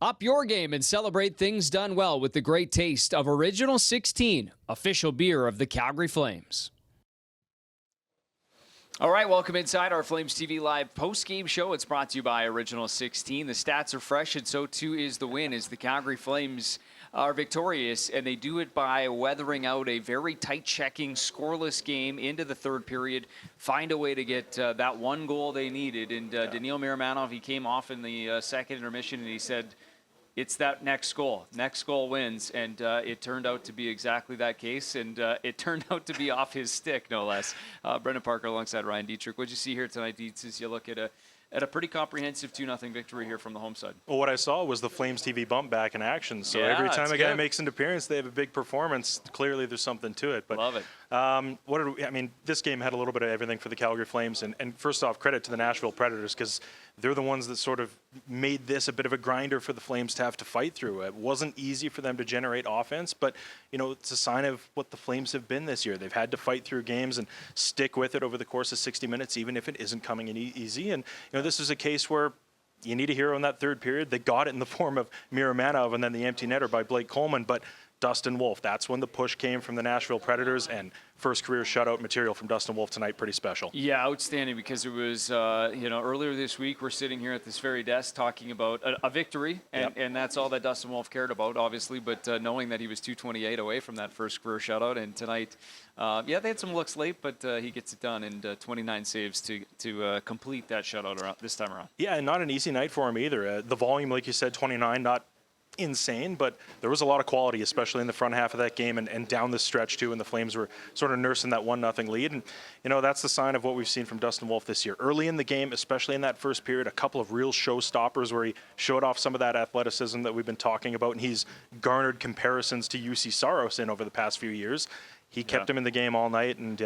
Up your game and celebrate things done well with the great taste of Original 16, official beer of the Calgary Flames. All right, welcome inside our Flames TV Live post-game show. It's brought to you by Original 16. The stats are fresh, and so too is the win as the Calgary Flames are victorious, and they do it by weathering out a very tight-checking, scoreless game into the third period, find a way to get that one goal they needed. And Daniil Miramanov, he came off in the second intermission, and he said, it's that next goal. Next goal wins, and it turned out to be exactly that case, and it turned out to be off his stick, no less. Brendan Parker alongside Ryan Dittrick. What did you see here tonight, Dietz, as you look at a pretty comprehensive 2-0 victory here from the home side? Well, what I saw was the Flames TV bump back in action. So yeah, every time a guy makes an appearance, they have a big performance. Clearly, there's something to it. But love it. This game had a little bit of everything for the Calgary Flames. And first off, credit to the Nashville Predators, because they're the ones that sort of made this a bit of a grinder for the Flames to have to fight through. It wasn't easy for them to generate offense, but it's a sign of what the Flames have been this year. They've had to fight through games and stick with it over the course of 60 minutes, even if it isn't coming in easy. And this is a case where you need a hero in that third period. They got it in the form of Miramanov and then the empty netter by Blake Coleman, but Dustin Wolf, that's when the push came from the Nashville Predators, and first career shutout material from Dustin Wolf tonight, pretty special. Yeah, outstanding, because it was, earlier this week, we're sitting here at this very desk talking about a victory, and that's all that Dustin Wolf cared about, obviously, but knowing that he was 228 away from that first career shutout, and tonight, they had some looks late, but he gets it done, and 29 saves to complete that shutout this time around. Yeah, and not an easy night for him either. The volume, like you said, 29, not insane, but there was a lot of quality, especially in the front half of that game and down the stretch too, and the Flames were sort of nursing that 1-0 lead. And that's the sign of what we've seen from Dustin Wolf this year. Early in the game, especially in that first period, a couple of real showstoppers where he showed off some of that athleticism that we've been talking about, and he's garnered comparisons to UC Saros in over the past few years. He kept him in the game all night, and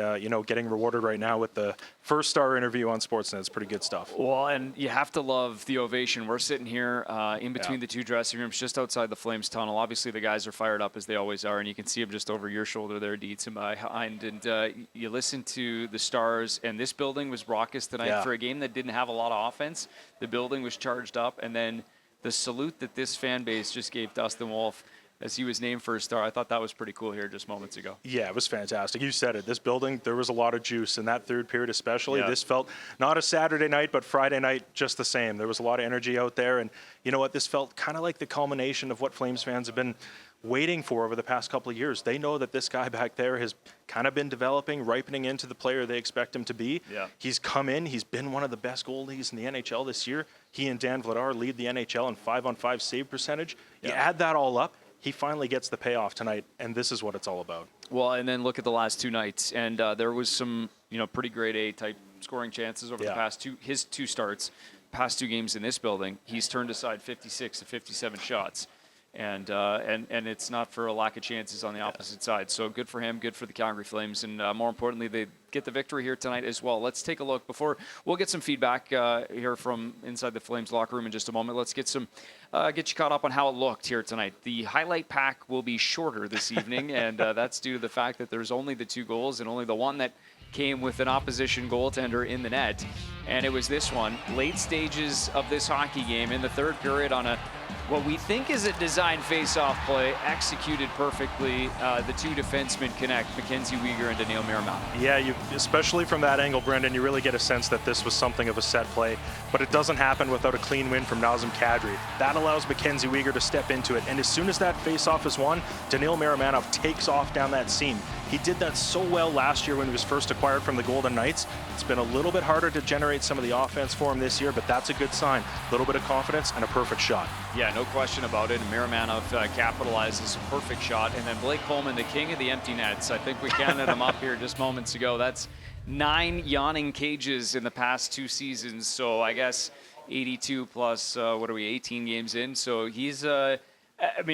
getting rewarded right now with the first star interview on Sportsnet. It's pretty good stuff. Well, and you have to love the ovation. We're sitting here in between the two dressing rooms, just outside the Flames tunnel. Obviously, the guys are fired up as they always are, and you can see them just over your shoulder there, Dietz, and behind. And you listen to the stars, and this building was raucous tonight for a game that didn't have a lot of offense. The building was charged up, and then the salute that this fan base just gave Dustin Wolf as he was named first star. I thought that was pretty cool here just moments ago. Yeah, it was fantastic. You said it. This building, there was a lot of juice in that third period especially. Yeah. This felt not a Saturday night, but Friday night just the same. There was a lot of energy out there. And you know what? This felt kind of like the culmination of what Flames fans have been waiting for over the past couple of years. They know that this guy back there has kind of been developing, ripening into the player they expect him to be. Yeah. He's come in. He's been one of the best goalies in the NHL this year. He and Dan Vladar lead the NHL in 5-on-5 save percentage. Yeah. You add that all up, he finally gets the payoff tonight, and this is what it's all about. Well, and then look at the last two nights, and there was some, pretty grade A type scoring chances over the past his two starts, past two games in this building. He's turned aside 56 to 57 shots, and it's not for a lack of chances on the opposite side. So good for him, good for the Calgary Flames, and more importantly, they get the victory here tonight as well. Let's take a look before we'll get some feedback here from inside the Flames locker room in just a moment. Let's get you caught up on how it looked here tonight. The highlight pack will be shorter this evening, and that's due to the fact that there's only the two goals and only the one that came with an opposition goaltender in the net, and it was this one. Late stages of this hockey game in the third period on what we think is a design face-off play, executed perfectly. The two defensemen connect, Mackenzie Weegar and Daniil Miramanov. Yeah, especially from that angle, Brendan, you really get a sense that this was something of a set play, but it doesn't happen without a clean win from Nazem Kadri. That allows Mackenzie Weegar to step into it, and as soon as that face-off is won, Daniil Miramanov takes off down that seam. He did that so well last year when he was first acquired from the Golden Knights. It's been a little bit harder to generate some of the offense for him this year, but that's a good sign. A little bit of confidence and a perfect shot. Yeah, no question about it. And Miramanov capitalizes a perfect shot. And then Blake Coleman, the king of the empty nets. I think we counted him up here just moments ago. That's 9 yawning cages in the past 2 seasons. So I guess 82 plus, 18 games in. So he's...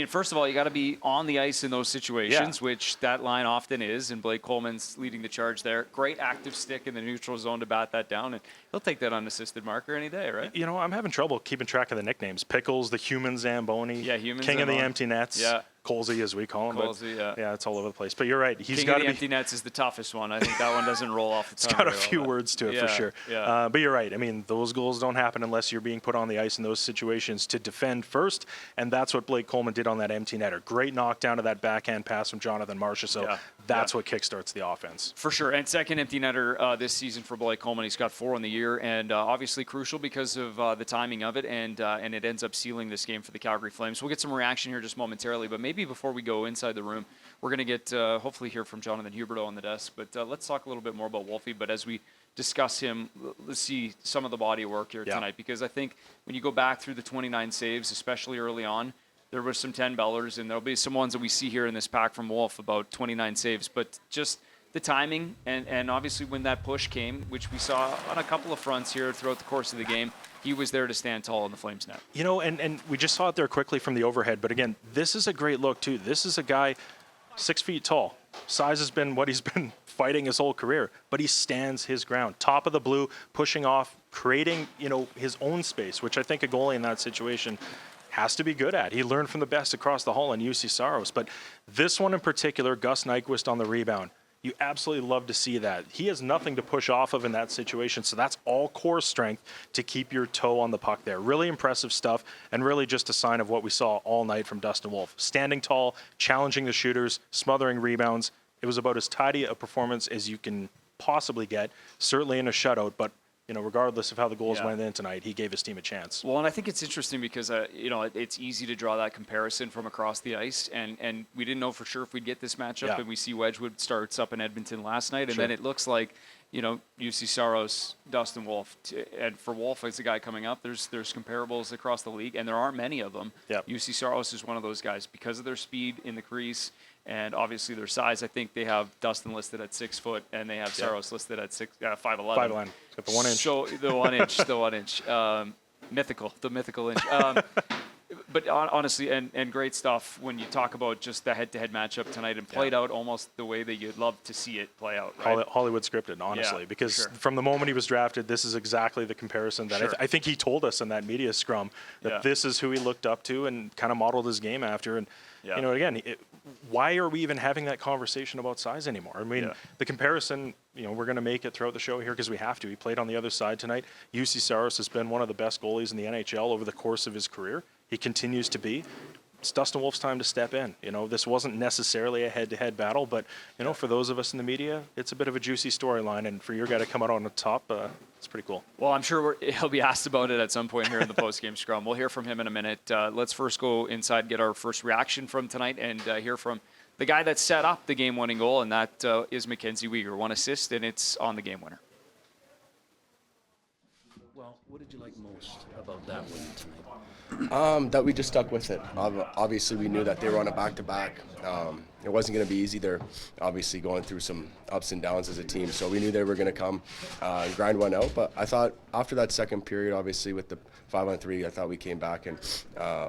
first of all, you got to be on the ice in those situations, which that line often is, and Blake Coleman's leading the charge there. Great active stick in the neutral zone to bat that down, and he'll take that unassisted marker any day, right? I'm having trouble keeping track of the nicknames. Pickles, the human Zamboni, human king Zamboni. of the empty nets. Yeah. Colsey, as we call him. Colsey, yeah, it's all over the place. But you're right. He's King got of to the be. empty nets is the toughest one. I think that one doesn't roll off the tongue. It's got a very few well, words to it yeah, for sure. Yeah. But you're right. I mean, those goals don't happen unless you're being put on the ice in those situations to defend first, and that's what Blake Coleman did on that empty netter. Great knockdown to that backhand pass from Jonathan Marcia. So that's what kickstarts the offense. For sure. And second empty netter this season for Blake Coleman. He's got 4 on the year, and obviously crucial because of the timing of it, and it ends up sealing this game for the Calgary Flames. We'll get some reaction here just momentarily, but maybe before we go inside the room, we're going to get hopefully hear from Jonathan Huberdeau on the desk. But let's talk a little bit more about Wolfie. But as we discuss him, let's see some of the body of work here tonight, because I think when you go back through the 29 saves, especially early on, there was some 10 bellers, and there'll be some ones that we see here in this pack from Wolf, about 29 saves. But just the timing, and obviously when that push came, which we saw on a couple of fronts here throughout the course of the game, he was there to stand tall in the Flames net. You know, and we just saw it there quickly from the overhead. But again, this is a great look, too. This is a guy 6 feet tall. Size has been what he's been fighting his whole career, but he stands his ground. Top of the blue, pushing off, creating, his own space, which I think a goalie in that situation has to be good at. He learned from the best across the hall in UC Saros. But this one in particular, Gus Nyquist on the rebound, you absolutely love to see that. He has nothing to push off of in that situation, so that's all core strength to keep your toe on the puck there. Really impressive stuff, and really just a sign of what we saw all night from Dustin Wolf. Standing tall, challenging the shooters, smothering rebounds. It was about as tidy a performance as you can possibly get, certainly in a shutout, but regardless of how the goals went in tonight, he gave his team a chance. Well, and I think it's interesting because, it's easy to draw that comparison from across the ice, and we didn't know for sure if we'd get this matchup, and we see Wedgwood starts up in Edmonton last night, and then it looks like, UC Saros, Dustin Wolf, and for Wolf as a guy coming up, there's comparables across the league, and there aren't many of them. UC Saros is one of those guys because of their speed in the crease, and obviously their size. I think they have Dustin listed at 6 foot, and they have Saros listed at 5'11". 5'11", got the 1 inch. So the 1 inch, the 1 inch, the mythical inch. But honestly, and great stuff when you talk about just the head-to-head matchup tonight, and played out almost the way that you'd love to see it play out. Right? Hollywood scripted, honestly, because from the moment he was drafted, this is exactly the comparison that I think he told us in that media scrum that this is who he looked up to and kind of modeled his game after. And again, why are we even having that conversation about size anymore? I mean, the comparison, we're going to make it throughout the show here because we have to. He played on the other side tonight. UC Saros has been one of the best goalies in the NHL over the course of his career. He continues to be. It's Dustin Wolf's time to step in. This wasn't necessarily a head-to-head battle, but, for those of us in the media, it's a bit of a juicy storyline. And for your guy to come out on the top, it's pretty cool. Well, I'm sure he'll be asked about it at some point here in the post-game scrum. We'll hear from him in a minute. Let's first go inside, get our first reaction from tonight, and hear from the guy that set up the game-winning goal, and that is Mackenzie Weegar. 1 assist, and it's on the game winner. Well, what did you like most about that win tonight? That we just stuck with it. Obviously, we knew that they were on a back-to-back. It wasn't going to be easy. They're obviously going through some ups and downs as a team, so we knew they were going to come and grind one out. But I thought after that second period, obviously with the 5-on-3, I thought we came back and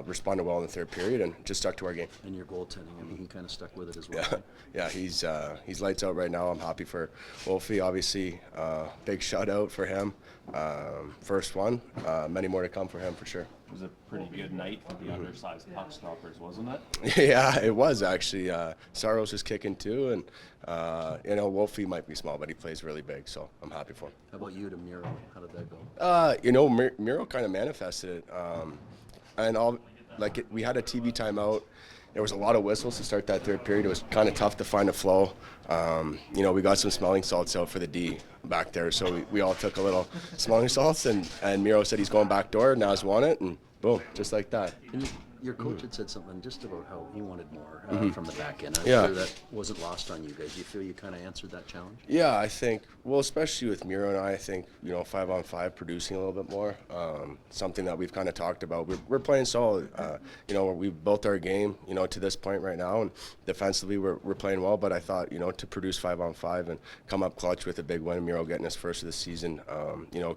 responded well in the third period and just stuck to our game. And your goaltending, he kind of stuck with it as well. Yeah, he's lights out right now. I'm happy for Wolfie. Obviously, big shout out for him. First one, many more to come for him for sure. It was a pretty good night for the undersized puck stoppers, wasn't it? Yeah, it was actually. Saros was kicking too, and Wolfie might be small, but he plays really big, so I'm happy for him. How about you to Miro? How did that go? Miro kind of manifested it, we had a TV timeout. There was a lot of whistles to start that third period. It was kind of tough to find a flow. We got some smelling salts out for the D back there, so we all took a little smelling salts, and Miro said he's going back door, Naz won it, and boom, just like that. And your coach had said something just about how he wanted more from the back end. I'm Yeah. sure that wasn't lost on you guys. Do you feel you kind of answered that challenge? Yeah, I think, especially with Miro and I think, 5-on-5 producing a little bit more, something that we've kind of talked about. We're playing solid. We've built our game, to this point right now, and defensively we're playing well, but I thought, to produce 5-on-5 and come up clutch with a big win, Miro getting his first of the season,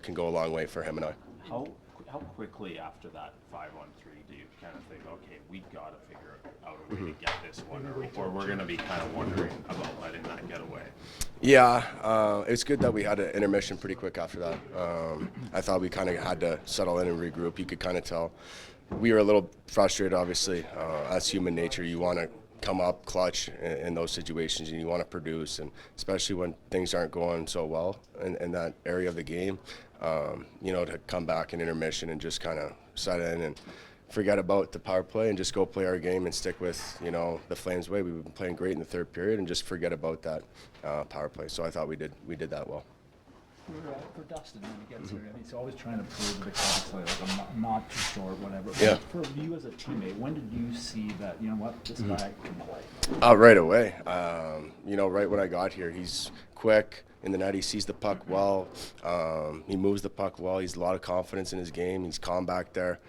can go a long way for him and I. How quickly after that 5-on-3 do you kind of think, okay, we got to figure out a way to get this one, or we're going to be kind of wondering about letting that get away? Yeah, it's good that we had an intermission pretty quick after that. I thought we kind of had to settle in and regroup. You could kind of tell we were a little frustrated, obviously. That's human nature. You want to come up clutch in those situations, and you want to produce, and especially when things aren't going so well in that area of the game, to come back in intermission and just kind of set in and forget about the power play and just go play our game and stick with, the Flames way. We've been playing great in the third period and just forget about that power play. So I thought we did that well. For Dustin, when he gets here, I mean, he's always trying to prove that he's like I'm not too short, whatever. Yeah. For you as a teammate, when did you see that, this guy can play? Right away. Right when I got here, he's quick in the net. He sees the puck well. He moves the puck well. He's a lot of confidence in his game. He's calm back there.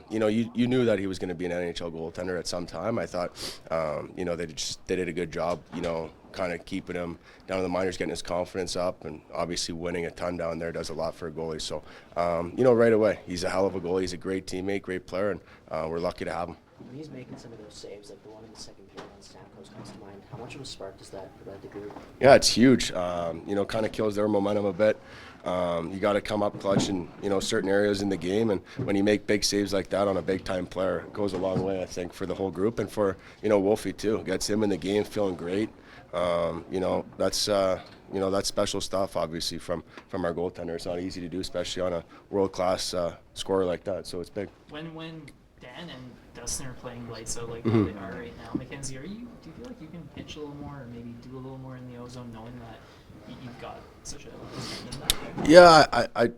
You knew that he was going to be an NHL goaltender at some time. I thought, they did a good job, kind of keeping him down in the minors, getting his confidence up, and obviously winning a ton down there does a lot for a goalie. So, right away, he's a hell of a goalie. He's a great teammate, great player, and we're lucky to have him. When he's making some of those saves, like the one in the second period on Stamkos comes to mind, how much of a spark does that provide the group? Yeah, it's huge. Kind of kills their momentum a bit. You got to come up clutch in, certain areas in the game, and when you make big saves like that on a big-time player, it goes a long way, I think, for the whole group and for, Wolfie too. Gets him in the game feeling great. That's special stuff, obviously, from our goaltender. It's not easy to do, especially on a world-class scorer like that, so it's big. When Dan and Dustin are playing lights out like how they are right now, Mackenzie, do you feel like you can pitch a little more or maybe do a little more in the ozone, knowing that you've got such a Yeah, I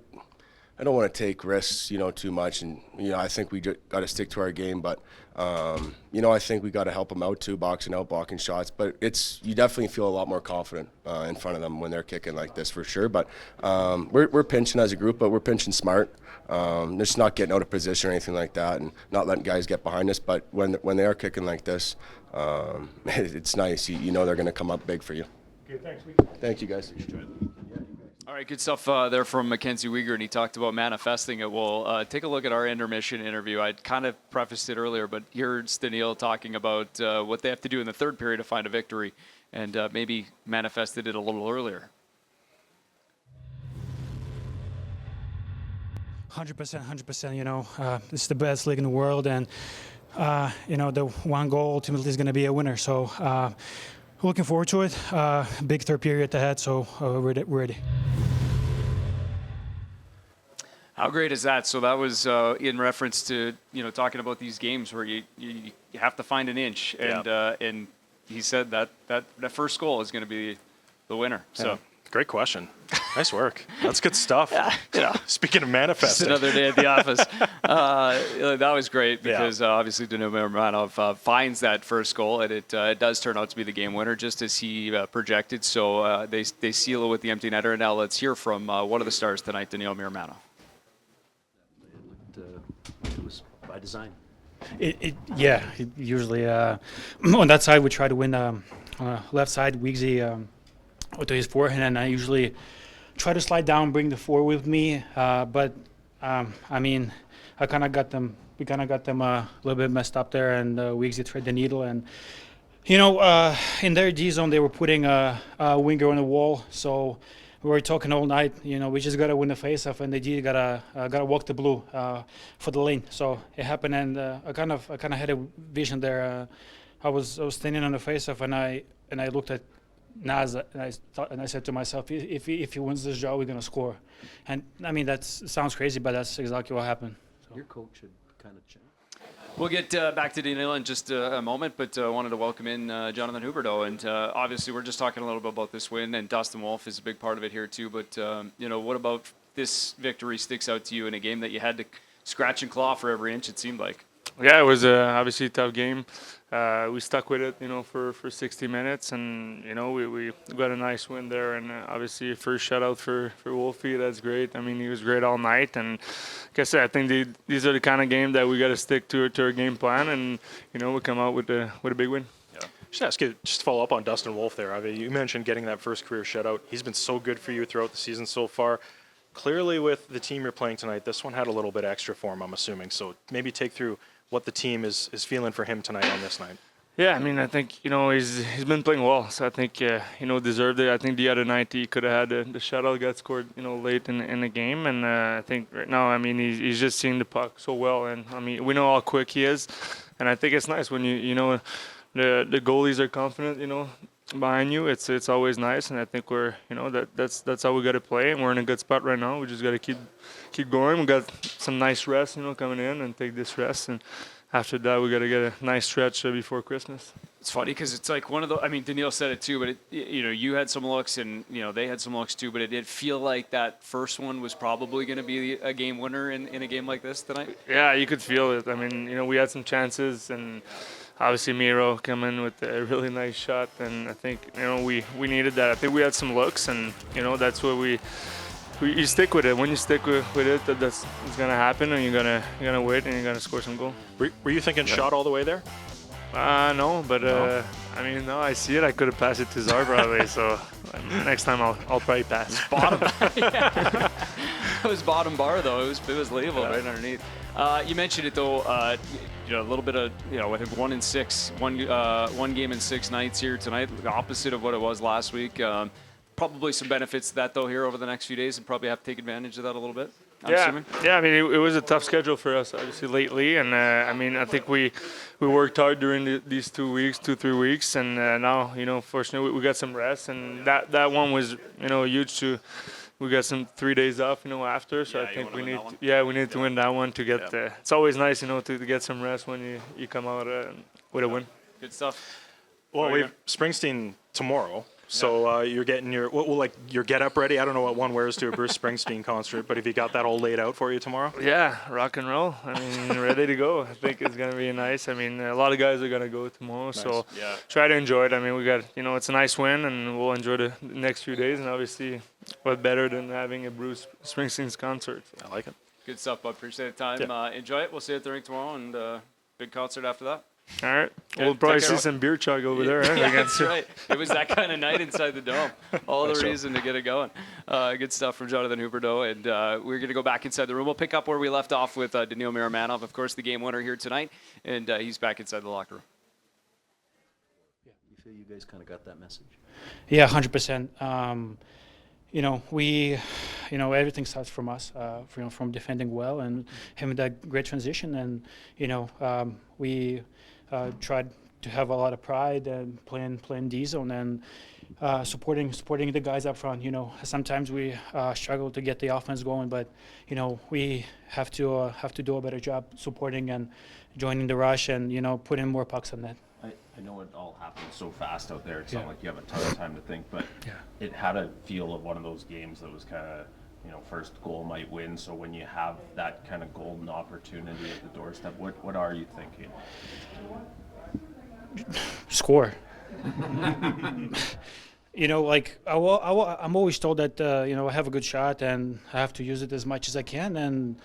don't want to take risks, too much, and I think we got to stick to our game. But I think we got to help them out too, boxing out, blocking shots. But you definitely feel a lot more confident in front of them when they're kicking like this for sure. But we're pinching as a group, but we're pinching smart. Just not getting out of position or anything like that, and not letting guys get behind us. But when they are kicking like this, it's nice. You know they're going to come up big for you. Okay, thanks. Thank you, guys. All right, good stuff there from Mackenzie Weegar, and he talked about manifesting it. We'll take a look at our intermission interview. I kind of prefaced it earlier, but here's Daniil talking about what they have to do in the third period to find a victory, and maybe manifested it a little earlier. 100%. It's the best league in the world, and the one goal ultimately is going to be a winner. So looking forward to it. Big third period ahead, so we're ready. How great is that? So that was in reference to talking about these games where you have to find an inch, and and he said that first goal is going to be the winner. So great question. Nice work. That's good stuff. Speaking of just manifesting, another day at the office. That was great because obviously Danil Miromanov finds that first goal, and it does turn out to be the game winner, just as he projected. So they seal it with the empty netter. And now let's hear from one of the stars tonight, Danil Miromanov. It was by design. Usually on that side we try to win. Left side, Weegsy to his forehand, and I usually try to slide down, bring the four with me. But I kind of got them. We kind of got them a little bit messed up there, and Weegsy thread the needle. And in their D zone, they were putting a winger on the wall. So we were talking all night. We just gotta win the faceoff, and they did. Gotta walk the blue for the lane. So it happened, and I kind of had a vision there. I was standing on the faceoff, and I looked at Naz, and I said to myself, if he wins this job, we're gonna score. And that sounds crazy, but that's exactly what happened. So. Your coach should kind of change. We'll get back to Danil in just a moment, but I wanted to welcome in Jonathan Huberdeau. And obviously, we're just talking a little bit about this win, and Dustin Wolf is a big part of it here too. But what about this victory sticks out to you in a game that you had to scratch and claw for every inch? It seemed like. Yeah, it was obviously a tough game. We stuck with it, for 60 minutes, and we got a nice win there. And obviously, first shutout for Wolfie, that's great. He was great all night. And like I said, I think these are the kind of game that we got to stick to our game plan, and we come out with a big win. Just ask you, just to follow up on Dustin Wolf there, Avi. You mentioned getting that first career shutout. He's been so good for you throughout the season so far. Clearly, with the team you're playing tonight, this one had a little bit extra for him, I'm assuming. So maybe take through what the team is feeling for him tonight on this night. Yeah, I mean, I think he's been playing well, so I think deserved it. I think the other night he could have had the shutout got scored late in the game, and I think right now, I mean, he's just seeing the puck so well, and I mean we know how quick he is, and I think it's nice when the goalies are confident behind you. It's always nice, and I think we're that's how we got to play, and we're in a good spot right now. We just got to keep going. We got some nice rest coming in, and take this rest and. After that, we got to get a nice stretch before Christmas. It's funny because it's like one of the. I mean, Daniil said it too, but you had some looks and they had some looks too, but it did feel like that first one was probably going to be a game winner in a game like this tonight. Yeah, you could feel it. I mean, we had some chances, and obviously Miro come in with a really nice shot, and I think we needed that. I think we had some looks, and that's what you stick with it. When you stick with it, that's it's gonna happen, and you're gonna wait, and you're gonna score some goal. Were you thinking shot all the way there? No, but No? I mean, no, I see it. I could have passed it to Czar probably. So next time I'll probably pass. Bottom. It was bottom bar though. It was labeled right underneath. You mentioned it though. A little bit of I think 1-6, one game in 6 nights here tonight. The opposite of what it was last week. Probably some benefits to that though here over the next few days, and probably have to take advantage of that a little bit. I'm assuming. Yeah. I mean, it was a tough schedule for us, obviously lately, and I mean, I think we worked hard during these 2-3 weeks, and now fortunately we got some rest, and that one was huge too. We got some 3 days off, after, so I think we need to win that one to get. It's always nice, to get some rest when you come out with a win. Good stuff. Well, we have Springsteen tomorrow. So you're getting your get up ready. I don't know what one wears to a Bruce Springsteen concert, but have you got that all laid out for you tomorrow? Yeah, rock and roll. I mean, ready to go. I think it's gonna be nice. I mean, a lot of guys are gonna go tomorrow, so try to enjoy it. I mean, we got it's a nice win, and we'll enjoy the next few days. And obviously, what better than having a Bruce Springsteen's concert? I like it. Good stuff, bud. Appreciate the time. Yeah. Enjoy it. We'll see you at the rink tomorrow, and big concert after that. All right. Yeah, We'll probably take care. see some beer chug over there. Right? Yeah, that's right. It was that kind of night inside the dome. All the So. reason to get it going. Good stuff from Jonathan Huberdeau. And we're going to go back inside the room. We'll pick up where we left off with Daniil Miramanov, of course, the game winner here tonight. And he's back inside the locker room. Yeah, you feel you guys kind of got that message? Yeah, 100%. We, everything starts from us, from defending well and having that great transition. And, we tried to have a lot of pride and playing D zone and supporting the guys up front. Sometimes we struggle to get the offense going, but, we have to do a better job supporting and joining the rush and, putting more pucks on net. I know it all happened so fast out there. It's not like you have a ton of time to think, but it had a feel of one of those games that was kind of, first goal might win. So when you have that kind of golden opportunity at the doorstep, what are you thinking? Score. I'm always told that I have a good shot and I have to use it as much as I can, and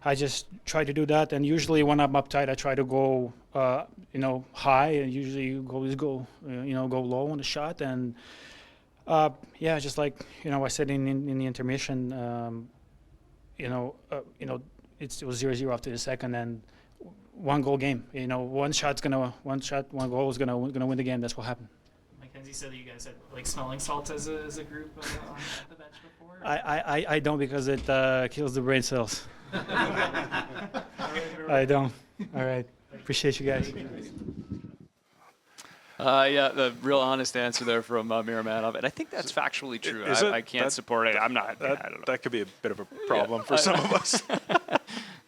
I just try to do that. And usually when I'm uptight, I try to go high, and usually go low on the shot. And just like I said in the intermission, it was 0-0 after the second, and one goal game. One goal is gonna win the game. That's what happened. Mackenzie said that you guys had smelling salts as a group on the bench before. I don't, because it kills the brain cells. I don't. All right. Appreciate you guys. The real honest answer there from Miramanov, and I think that's factually true. I can't support it. I'm not. I don't know. That could be a bit of a problem for some of us.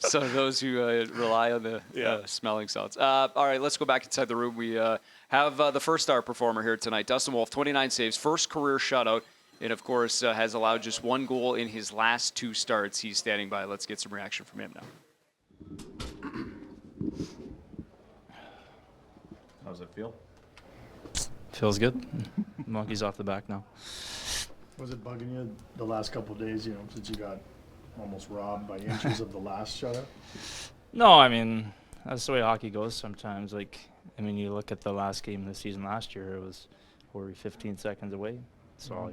So those who rely on the smelling salts. All right, let's go back inside the room. We have the first star performer here tonight, Dustin Wolf, 29 saves, first career shutout, and of course has allowed just one goal in his last 2 starts. He's standing by. Let's get some reaction from him now. How's it feel? Feels good. Monkey's off the back now. Was it bugging you the last couple of days, since you got almost robbed by inches of the last shutout? No, I mean, that's the way hockey goes sometimes. You look at the last game of the season last year, it was 15 seconds away. So,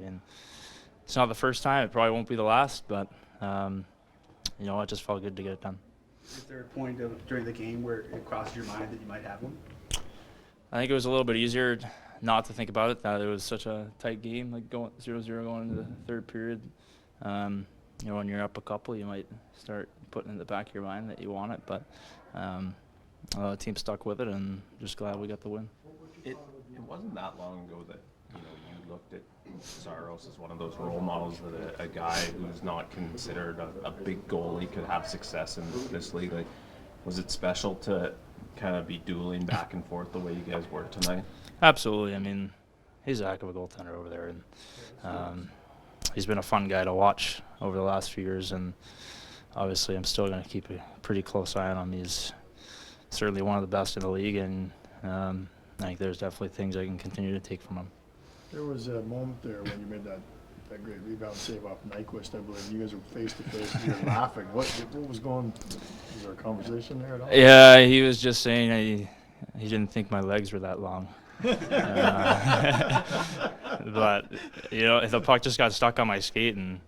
it's not the first time. It probably won't be the last, but, it just felt good to get it done. Is there a point during the game where it crosses your mind that you might have one? I think it was a little bit easier not to think about it, that it was such a tight game, like going 0-0 going into the third period. You know, when you're up a couple, you might start putting in the back of your mind that you want it, but the team stuck with it, and just glad we got the win. It wasn't that long ago that you looked at Saros as one of those role models, that a guy who's not considered a big goalie could have success in this league. Like, was it special to kind of be dueling back and forth the way you guys were tonight? Absolutely. I mean, he's a heck of a goaltender over there, and he's been a fun guy to watch over the last few years, and obviously I'm still going to keep a pretty close eye on him. He's certainly one of the best in the league, and I think there's definitely things I can continue to take from him. There was a moment there when you made that great rebound save off Nyquist, I believe. You guys were face to face and you were laughing. What was going? Was there a conversation there at all? Yeah, he was just saying he didn't think my legs were that long. But the puck just got stuck on my skate, and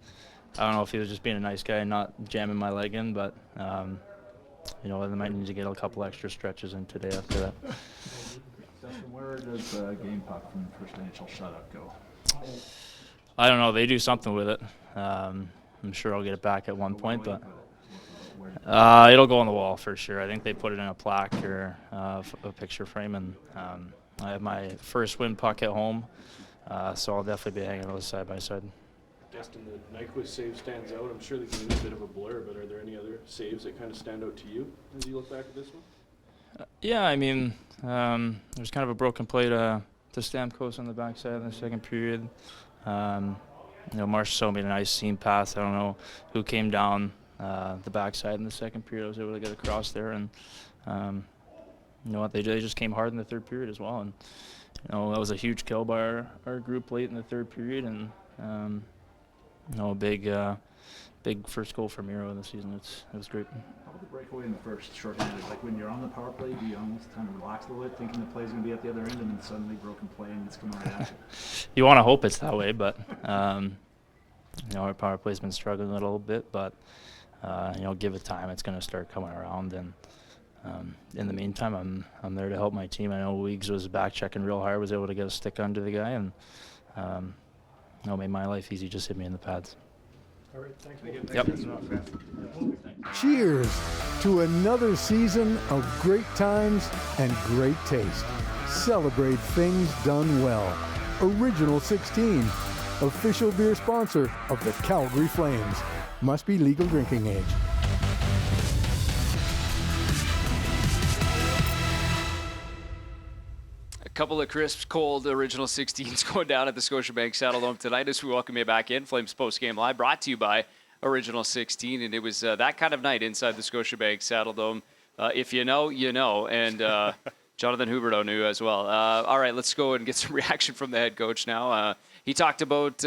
I don't know if he was just being a nice guy and not jamming my leg in, but I might need to get a couple extra stretches in today after that. Dustin, where does the game puck from the first initial shutout go? I don't know. They do something with it. I'm sure I'll get it back at one point, but it'll go on the wall for sure. I think they put it in a plaque or a picture frame, and I have my first win puck at home, so I'll definitely be hanging those side by side. Dustin, the Nyquist save stands out. I'm sure the game is a bit of a blur, but are there any other saves that kind of stand out to you as you look back at this one? Yeah, I mean, there's kind of a broken play to Stamkos on the backside in the second period. Marchessault made a nice seam pass. I don't know who came down the backside in the second period. I was able to get across there, and you know what, they just came hard in the third period as well. And that was a huge kill by our group late in the third period, and a big first goal for Miro in the season. It was great. How about the breakaway in the first shorthanded? Like, when you're on the power play, do you almost kind of relax a little bit, thinking the play's going to be at the other end, and then suddenly broken play and it's coming right at you? You want to hope it's that way, but our power play's been struggling a little bit, but give it time. It's going to start coming around, and in the meantime, I'm there to help my team. I know Weeks was back checking real hard, was able to get a stick under the guy, and made my life easy. Just hit me in the pads. All right, thanks. Yep. Cheers to another season of great times and great taste. Celebrate things done well. Original 16, official beer sponsor of the Calgary Flames. Must be legal drinking age. A couple of crisp, cold Original 16s going down at the Scotiabank Saddledome tonight as we welcome you back in. Flames Post-Game Live brought to you by Original 16, and it was that kind of night inside the Scotiabank Saddledome. If you know, you know, and Jonathan Huberdeau knew as well. All right, let's go and get some reaction from the head coach now. He talked about,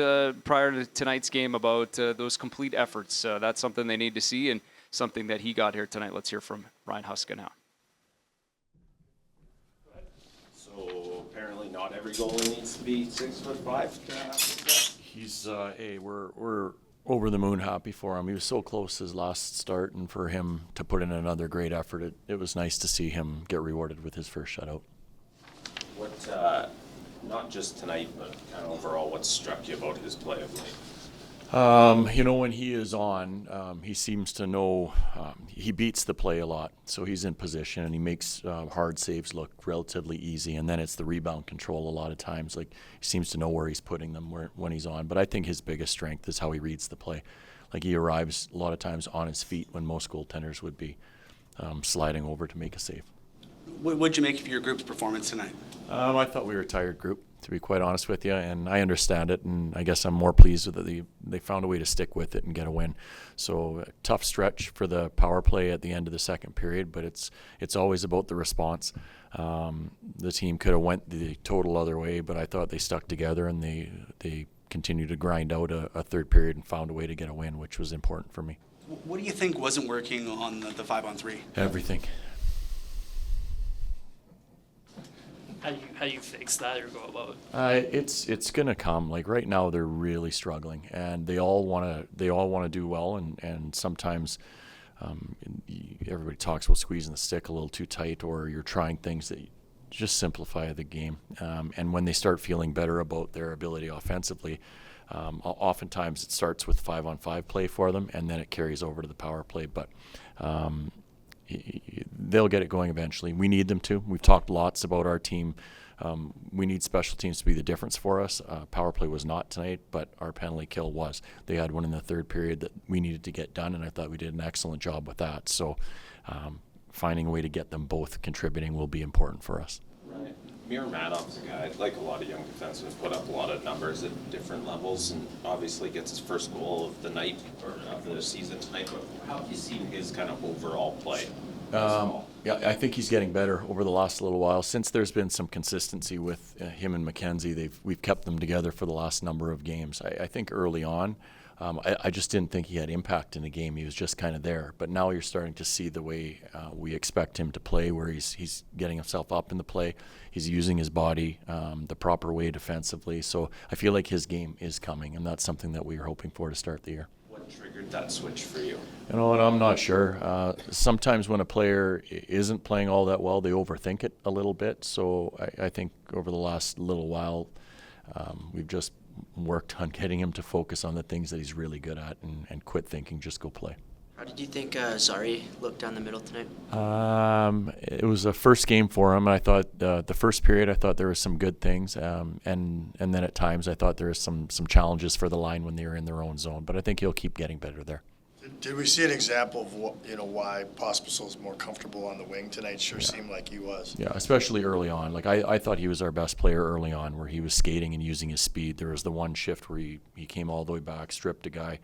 prior to tonight's game, about those complete efforts. That's something they need to see and something that he got here tonight. Let's hear from Ryan Huska now. So apparently not every goalie needs to be 6'5" to have success. He's we're over the moon happy for him. He was so close his last start, and for him to put in another great effort, it was nice to see him get rewarded with his first shutout. What, not just tonight, but kind of overall, what struck you about his play of late? When he is on, he seems to know, he beats the play a lot. So he's in position and he makes hard saves look relatively easy. And then it's the rebound control a lot of times. Like, he seems to know where he's putting them when he's on. But I think his biggest strength is how he reads the play. Like, he arrives a lot of times on his feet when most goaltenders would be sliding over to make a save. What'd you make of your group's performance tonight? I thought we were a tired group, to be quite honest with you, and I understand it, and I guess I'm more pleased with it. They found a way to stick with it and get a win. So a tough stretch for the power play at the end of the second period, but it's always about the response. The team could have went the total other way, but I thought they stuck together and they continued to grind out a third period and found a way to get a win, which was important for me. What do you think wasn't working on the 5-on-3? Everything. How you fix that or go about it? It's gonna come. Like, right now they're really struggling, and they all wanna do well, and sometimes everybody talks about squeezing the stick a little too tight, or you're trying things that just simplify the game. And when they start feeling better about their ability offensively, oftentimes it starts with 5-on-5 play for them, and then it carries over to the power play. But they'll get it going eventually. We need them to. We've talked lots about our team. We need special teams to be the difference for us. Power play was not tonight, but our penalty kill was. They had one in the third period that we needed to get done, and I thought we did an excellent job with that. So finding a way to get them both contributing will be important for us. Right. Mir Manov's a guy, like a lot of young defensemen, put up a lot of numbers at different levels, and obviously gets his first goal of the night or of the season tonight. But how have you seen his kind of overall play? Yeah, I think he's getting better over the last little while. Since there's been some consistency with him and Mackenzie, we've kept them together for the last number of games. I think early on, I just didn't think he had impact in the game. He was just kind of there. But now you're starting to see the way we expect him to play, where he's getting himself up in the play. He's using his body the proper way defensively. So I feel like his game is coming, and that's something that we were hoping for to start the year. What triggered that switch for you? You know, and I'm not sure. Sometimes when a player isn't playing all that well, they overthink it a little bit. So I think over the last little while, we've just worked on getting him to focus on the things that he's really good at and quit thinking, just go play. How did you think Zari looked down the middle tonight? It was a first game for him, and I thought the first period I thought there were some good things, and then at times I thought there was some challenges for the line when they were in their own zone. But I think he'll keep getting better there. Did we see an example of what, why Pospisil's more comfortable on the wing tonight? Sure seemed like he was. Yeah, especially early on. Like I thought he was our best player early on, where he was skating and using his speed. There was the one shift where he came all the way back, stripped a guy.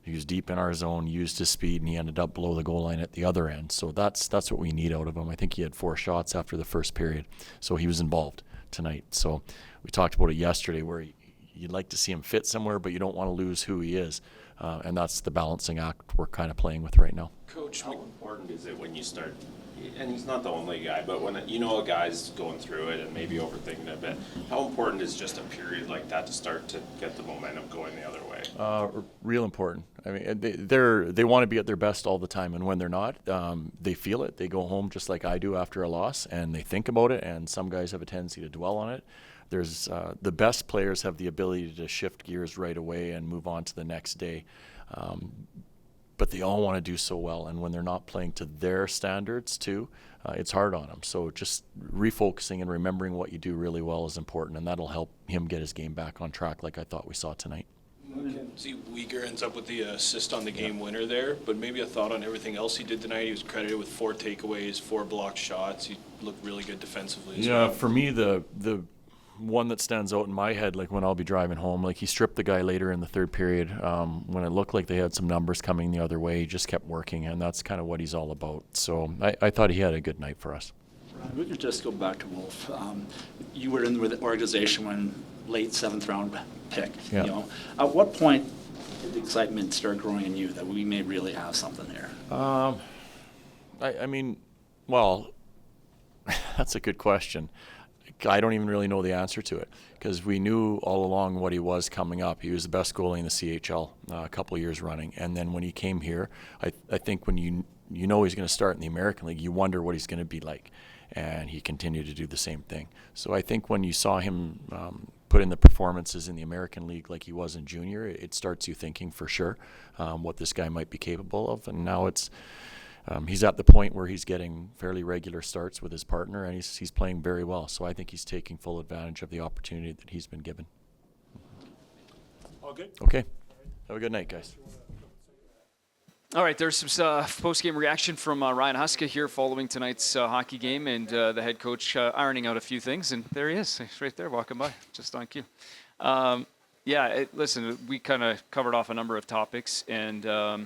He was deep in our zone, used his speed, and he ended up below the goal line at the other end. So that's what we need out of him. I think he had 4 shots after the first period, so he was involved tonight. So we talked about it yesterday, where you'd like to see him fit somewhere, but you don't want to lose who he is. And that's the balancing act we're kind of playing with right now. Coach, how important is it when you start, and he's not the only guy, but when a guy's going through it and maybe overthinking it a bit, how important is just a period like that to start to get the momentum going the other way? Real important. I mean, they want to be at their best all the time, and when they're not, they feel it. They go home just like I do after a loss, and they think about it, and some guys have a tendency to dwell on it. There's the best players have the ability to shift gears right away and move on to the next day. But they all want to do so well, and when they're not playing to their standards too, it's hard on them. So just refocusing and remembering what you do really well is important, and that'll help him get his game back on track like I thought we saw tonight. Mackenzie Weegar ends up with the assist on the game winner there, but maybe a thought on everything else he did tonight. He was credited with 4 takeaways, 4 blocked shots. He looked really good defensively as well. For me, the one that stands out in my head, like when I'll be driving home, like he stripped the guy later in the third period when it looked like they had some numbers coming the other way. He just kept working, and that's kind of what he's all about. So I thought he had a good night for us. We could just go back to Wolf. You were in the organization when late 7th round pick. Yeah. At what point did the excitement start growing in you that we may really have something here? I mean, well, that's a good question. I don't even really know the answer to it, because we knew all along what he was coming up. He was the best goalie in the CHL a couple of years running, and then when he came here, I think when you know he's going to start in the American League, you wonder what he's going to be like, and he continued to do the same thing. So I think when you saw him put in the performances in the American League like he was in junior, it starts you thinking for sure what this guy might be capable of, and now it's he's at the point where he's getting fairly regular starts with his partner, and he's playing very well. So I think he's taking full advantage of the opportunity that he's been given. All good? Okay. Have a good night, guys. All right, there's some post-game reaction from Ryan Huska here following tonight's hockey game, and the head coach ironing out a few things, and there he is, he's right there walking by, just on cue. Listen, we kind of covered off a number of topics, and all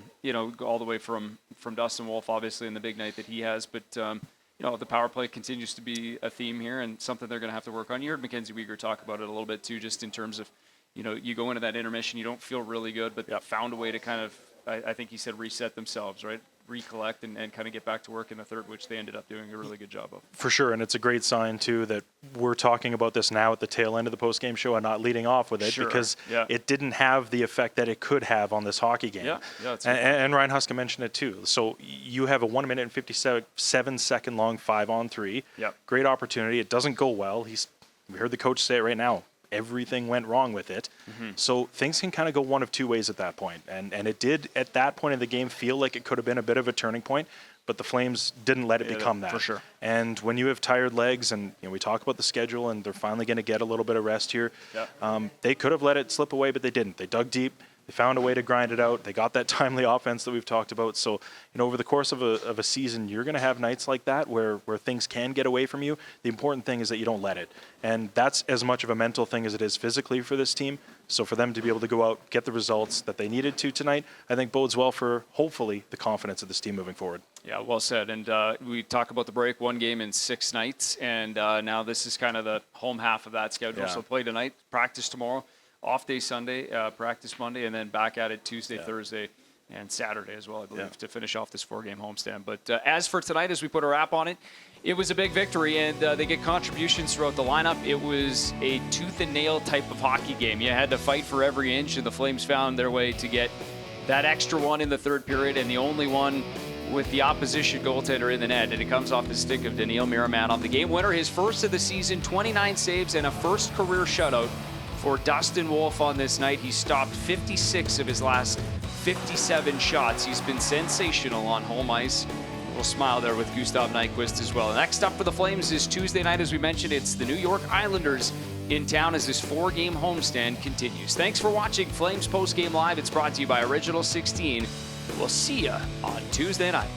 the way from Dustin Wolf, obviously, in the big night that he has, but the power play continues to be a theme here and something they're going to have to work on. You heard Mackenzie Weegar talk about it a little bit too, just in terms of, you go into that intermission, you don't feel really good, but found a way to kind of, I think he said, reset themselves, right? recollect and kind of get back to work in the third, which they ended up doing a really good job of. For sure, and it's a great sign too that we're talking about this now at the tail end of the post-game show and not leading off with it, Sure, because yeah. it didn't have the effect that it could have on this hockey game. Yeah, that's a good point. And Ryan Huska mentioned it too. So you have a 1 minute and 57-second long 5-on-3. Yep. Great opportunity. It doesn't go well. We heard the coach say it right now. Everything went wrong with it. So things can kind of go one of two ways at that point. And it did at that point in the game feel like it could have been a bit of a turning point, but the Flames didn't let it become that. For sure. And when you have tired legs, and we talk about the schedule, and they're finally going to get a little bit of rest here, they could have let it slip away, but they didn't. They dug deep. They found a way to grind it out. They got that timely offense that we've talked about. So, over the course of a season, you're going to have nights like that where things can get away from you. The important thing is that you don't let it. And that's as much of a mental thing as it is physically for this team. So for them to be able to go out, get the results that they needed to tonight, I think bodes well for, hopefully, the confidence of this team moving forward. Yeah, well said. And we talk about the break, 1 game in 6 nights, and now this is kind of the home half of that schedule. Yeah. So play tonight, practice tomorrow, off day Sunday, practice Monday, and then back at it Tuesday, Thursday, and Saturday as well, I believe, to finish off this 4-game homestand. But as for tonight, as we put a wrap on it, it was a big victory, and they get contributions throughout the lineup. It was a tooth and nail type of hockey game. You had to fight for every inch, and the Flames found their way to get that extra one in the third period, and the only one with the opposition goaltender in the net, and it comes off the stick of Daniil Miramanov. The game winner, his first of the season, 29 saves and a first career shutout for Dustin Wolf on this night. He stopped 56 of his last 57 shots. He's been sensational on home ice. A little smile there with Gustav Nyquist as well. Next up for the Flames is Tuesday night, as we mentioned. It's the New York Islanders in town as this 4-game homestand continues. Thanks for watching Flames Postgame Live. It's brought to you by Original 16. We'll see you on Tuesday night.